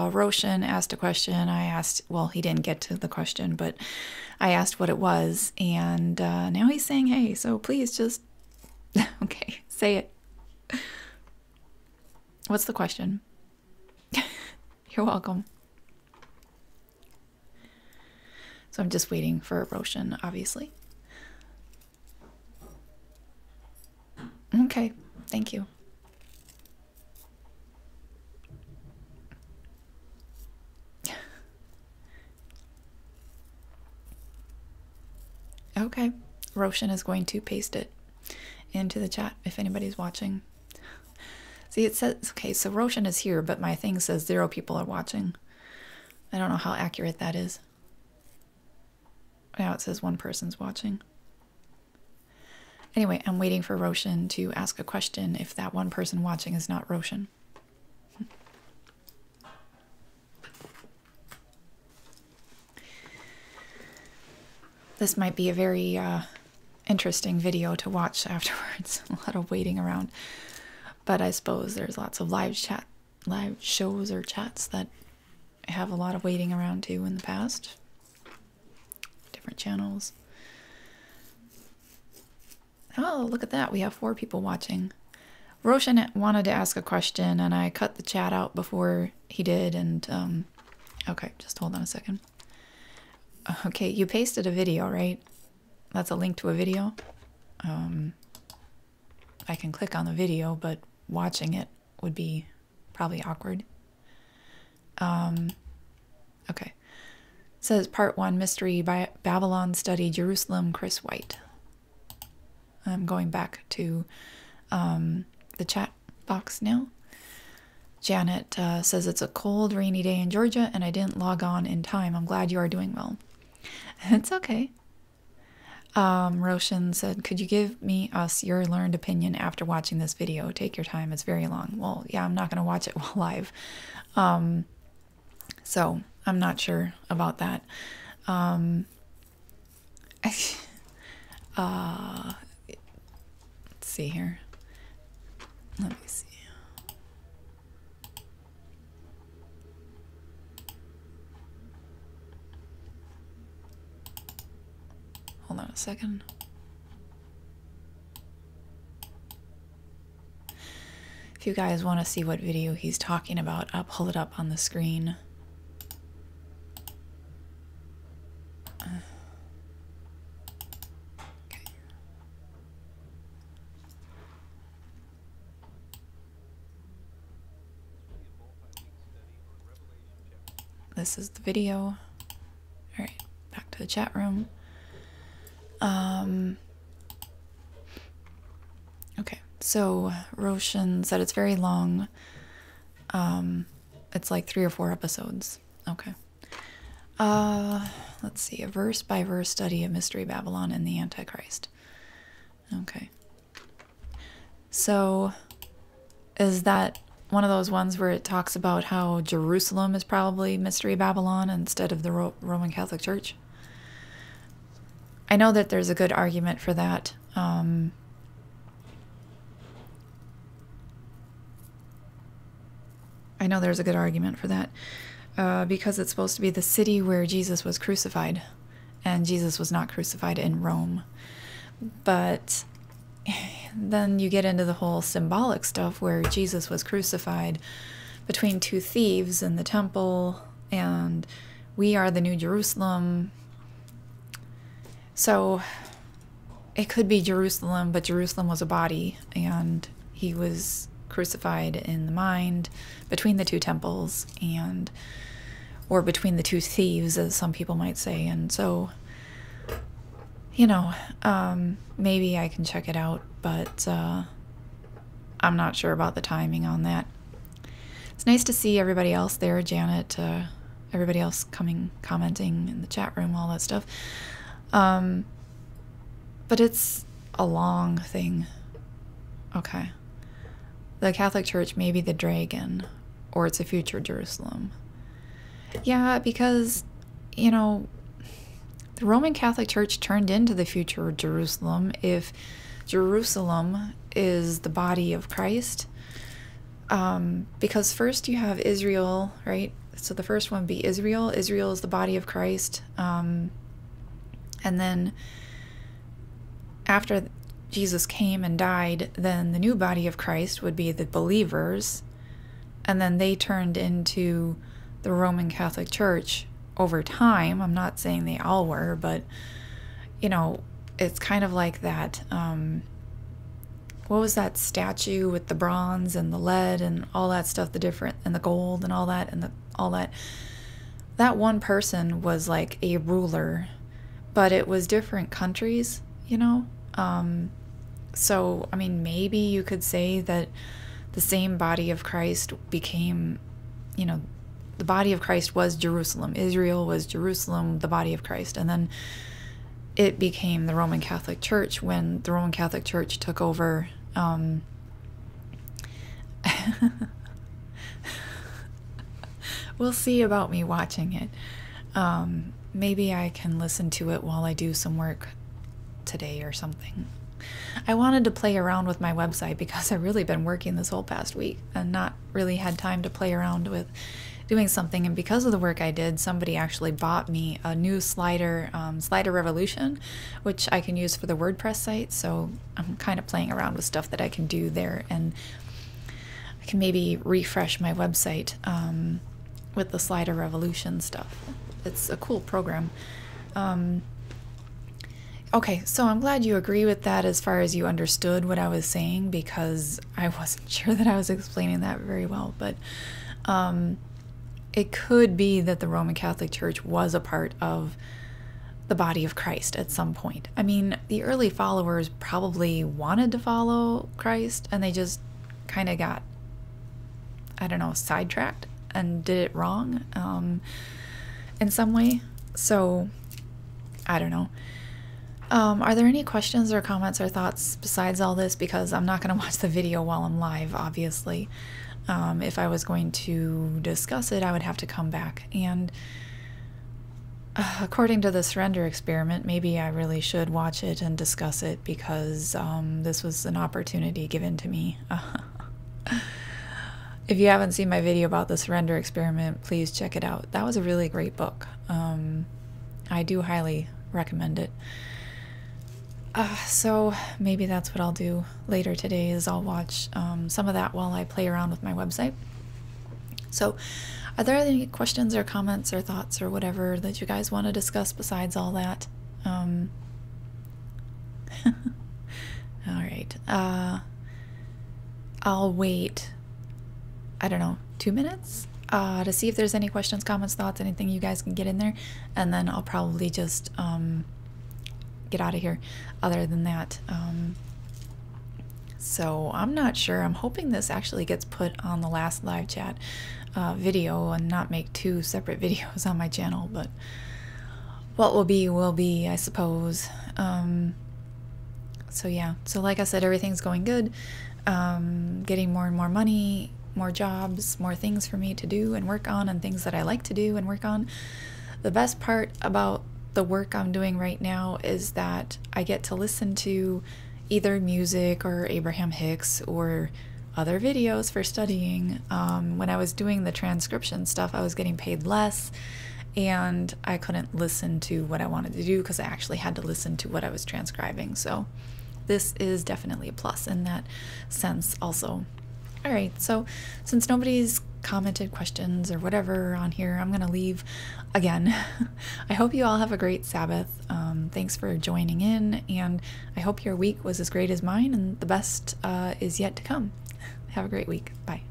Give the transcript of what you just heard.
Roshan asked a question. I asked, well, he didn't get to the question, but I asked what it was, and now he's saying, hey, so please just, okay, say it. What's the question? You're welcome. So I'm just waiting for Roshan, obviously. Okay, thank you. Okay, Roshan is going to paste it into the chat if anybody's watching. See, it says, okay, so Roshan is here, but my thing says 0 people are watching. I don't know how accurate that is. Now it says 1 person's watching. Anyway, I'm waiting for Roshan to ask a question if that 1 person watching is not Roshan. This might be a very interesting video to watch afterwards. A lot of waiting around. But I suppose there's lots of live shows or chats that have a lot of waiting around too in the past. Different channels. Oh, look at that. We have 4 people watching. Roshan wanted to ask a question and I cut the chat out before he did. And, okay, just hold on a second. Okay, you pasted a video, right? That's a link to a video. I can click on the video, but watching it would be probably awkward. Okay. It says Part 1, Mystery by Babylon Study, Jerusalem, Chris White. I'm going back to the chat box now. Janet says it's a cold, rainy day in Georgia, and I didn't log on in time. I'm glad you are doing well. It's okay. Roshan said, could you give us your learned opinion after watching this video? Take your time. It's very long. Well, yeah, I'm not going to watch it while live. So I'm not sure about that. Let's see here. Let me see. Hold on a second. If you guys want to see what video he's talking about, I'll pull it up on the screen. Okay. This is the video. All right, back to the chat room. Okay, so Roshan said it's very long. It's like 3 or 4 episodes. Okay. Let's see, a verse by verse study of Mystery Babylon and the Antichrist. Okay. So is that one of those ones where it talks about how Jerusalem is probably Mystery Babylon instead of the Roman Catholic Church? I know that there's a good argument for that. I know there's a good argument for that because it's supposed to be the city where Jesus was crucified, and Jesus was not crucified in Rome. But then you get into the whole symbolic stuff where Jesus was crucified between 2 thieves in the temple, and we are the New Jerusalem. So it could be Jerusalem, but Jerusalem was a body, and he was crucified in the mind between the 2 temples, and or between the 2 thieves, as some people might say. And so, you know, maybe I can check it out, but I'm not sure about the timing on that. It's nice to see everybody else there, Janet, everybody else commenting in the chat room, all that stuff. But it's a long thing. Okay. The Catholic Church may be the dragon, or it's a future Jerusalem. Yeah, because, you know, the Roman Catholic Church turned into the future Jerusalem if Jerusalem is the body of Christ. Because first you have Israel, right? So the first one would be Israel. Israel is the body of Christ. And then after Jesus came and died, then the new body of Christ would be the believers. And then they turned into the Roman Catholic Church over time. I'm not saying they all were, but, you know, it's kind of like that. What was that statue with the bronze and the lead and all that stuff, the different, and the gold and all that, and all that? That one person was like a ruler, but it was different countries, you know? So, I mean, maybe you could say that the same body of Christ became, you know, the body of Christ was Jerusalem. Israel was Jerusalem, the body of Christ. And then it became the Roman Catholic Church when the Roman Catholic Church took over. We'll see about me watching it. Maybe I can listen to it while I do some work today or something. I wanted to play around with my website because I've really been working this whole past week and not really had time to play around with doing something. And because of the work I did, somebody actually bought me a new slider, Slider Revolution, which I can use for the WordPress site. So I'm kind of playing around with stuff that I can do there, and I can maybe refresh my website with the Slider Revolution stuff. It's a cool program. Okay, so I'm glad you agree with that as far as you understood what I was saying, because I wasn't sure that I was explaining that very well. But it could be that the Roman Catholic Church was a part of the body of Christ at some point. I mean, the early followers probably wanted to follow Christ, and they just kind of got, I don't know, sidetracked and did it wrong in some way. So, I don't know. Are there any questions or comments or thoughts besides all this? Because I'm not going to watch the video while I'm live, obviously. If I was going to discuss it, I would have to come back. And according to the surrender experiment, maybe I really should watch it and discuss it, because this was an opportunity given to me. If you haven't seen my video about the surrender experiment, please check it out. That was a really great book. I do highly recommend it. So maybe that's what I'll do later today, is I'll watch some of that while I play around with my website. So are there any questions or comments or thoughts or whatever that you guys want to discuss besides all that? All right. I'll wait, I don't know, 2 minutes to see if there's any questions, comments, thoughts, anything you guys can get in there, and then I'll probably just get out of here. Other than that, so I'm not sure. I'm hoping this actually gets put on the last live chat video and not make 2 separate videos on my channel, but what will be, I suppose. So yeah, so like I said, everything's going good. Getting more and more money, more jobs, more things for me to do and work on, and things that I like to do and work on. The best part about the work I'm doing right now is that I get to listen to either music or Abraham Hicks or other videos for studying. When I was doing the transcription stuff, I was getting paid less, and I couldn't listen to what I wanted to do because I actually had to listen to what I was transcribing. So this is definitely a plus in that sense also. All right, so since nobody's commented questions or whatever on here, I'm gonna leave again. I hope you all have a great Sabbath. Thanks for joining in, and I hope your week was as great as mine, and the best is yet to come. Have a great week. Bye.